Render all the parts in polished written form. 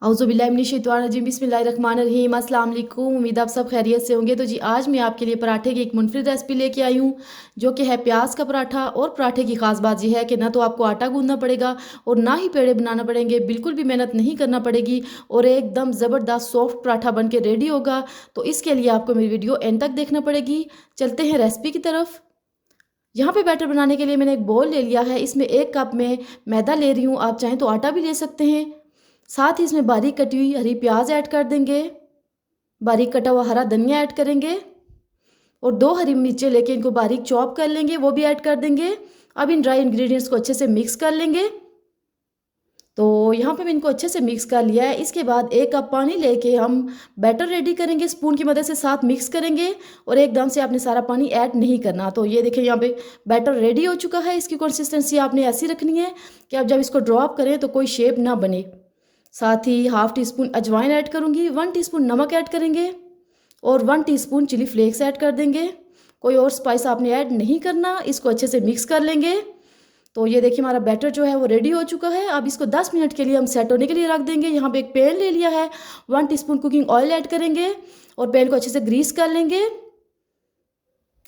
औज़ुबिल्लाहिमिनश्शैतानिर्रजीम बिस्मिल्लाहिर्रहमानिर्रहीम। अस्सलाम वालेकुम। उम्मीद आप सब खैरियत से होंगे। तो जी आज मैं आपके लिए पराठे की एक मुनफरिद रेसिपी लेके आई हूँ, जो कि है प्याज का पराठा। और पराठे की ख़ास बात यह है कि ना तो आपको आटा गूंदना पड़ेगा और ना ही पेड़े बनाना पड़ेंगे, बिल्कुल भी मेहनत नहीं करना पड़ेगी और एकदम ज़बरदस्त सॉफ्ट पराठा बन के रेडी होगा। तो इसके लिए आपको मेरी वीडियो एंड तक देखना पड़ेगी। चलते हैं रेसिपी की तरफ। यहाँ पे बैटर बनाने के लिए मैंने एक बोल ले लिया है। इसमें 1 कप में मैदा ले रही हूँ, आप चाहें तो आटा भी ले सकते हैं। साथ ही इसमें बारीक कटी हुई हरी प्याज ऐड कर देंगे, बारीक कटा हुआ हरा धनिया ऐड करेंगे और 2 हरी मिर्चें लेके इनको बारीक चॉप कर लेंगे, वो भी ऐड कर देंगे। अब इन ड्राई इंग्रेडिएंट्स को अच्छे से मिक्स कर लेंगे। तो यहाँ पे मैं इनको अच्छे से मिक्स कर लिया है। इसके बाद 1 कप पानी लेके हम बैटर रेडी करेंगे, स्पून की मदद से साथ मिक्स करेंगे और एकदम से आपने सारा पानी ऐड नहीं करना। तो ये देखिए यहाँ पे बैटर रेडी हो चुका है। इसकी कंसिस्टेंसी आपने ऐसी रखनी है कि आप जब इसको ड्रॉप करें तो कोई शेप ना बने। साथ ही ½ टीस्पून अजवाइन ऐड करूँगी, 1 टीस्पून नमक ऐड करेंगे और 1 टीस्पून चिली फ्लेक्स ऐड कर देंगे। कोई और स्पाइस आपने ऐड नहीं करना। इसको अच्छे से मिक्स कर लेंगे। तो ये देखिए हमारा बैटर जो है वो रेडी हो चुका है। अब इसको 10 मिनट के लिए हम सेट होने के लिए रख देंगे। यहाँ पे एक पैन ले लिया है, 1 टीस्पून कुकिंग ऑयल ऐड करेंगे और पैन को अच्छे से ग्रीस कर लेंगे।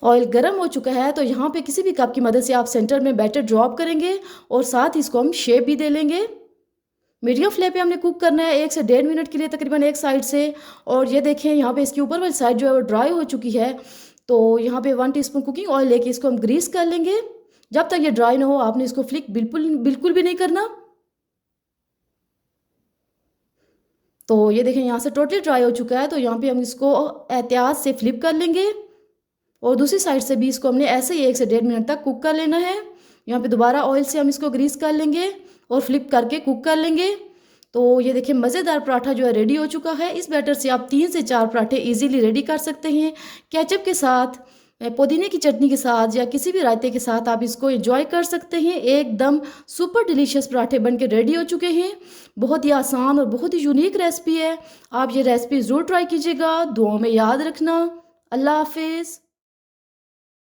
ऑयल गर्म हो चुका है तो यहाँ पे किसी भी कप की मदद से आप सेंटर में बैटर ड्रॉप करेंगे और साथ ही इसको हम शेप भी दे लेंगे। मीडियम फ्लेम पे हमने कुक करना है 1 से 1.5 मिनट के लिए, तकरीबन एक साइड से। और ये देखें यहाँ पे इसकी ऊपर वाली साइड जो है वो ड्राई हो चुकी है। तो यहाँ पे 1 टीस्पून कुकिंग ऑयल लेके इसको हम ग्रीस कर लेंगे। जब तक ये ड्राई ना हो आपने इसको फ्लिक बिल्कुल भी नहीं करना। तो ये देखें यहाँ से टोटली ड्राई हो चुका है। तो यहाँ पे हम इसको एहतियात से फ्लिप कर लेंगे और दूसरी साइड से भी इसको हमने ऐसे ही 1 से 1.5 मिनट तक कुक कर लेना है। यहाँ पे दोबारा ऑयल से हम इसको ग्रीस कर लेंगे और फ्लिप करके कुक कर लेंगे। तो ये देखिए मज़ेदार पराठा जो है रेडी हो चुका है। इस बैटर से आप 3 से 4 पराठे इजीली रेडी कर सकते हैं। केचप के साथ, पुदीने की चटनी के साथ या किसी भी रायते के साथ आप इसको एंजॉय कर सकते हैं। एकदम सुपर डिलीशियस पराठे बन के रेडी हो चुके हैं। बहुत ही आसान और बहुत ही यूनिक रेसिपी है। आप ये रेसिपी ज़रूर ट्राई कीजिएगा। दुआओं में याद रखना। अल्लाह हाफिज़।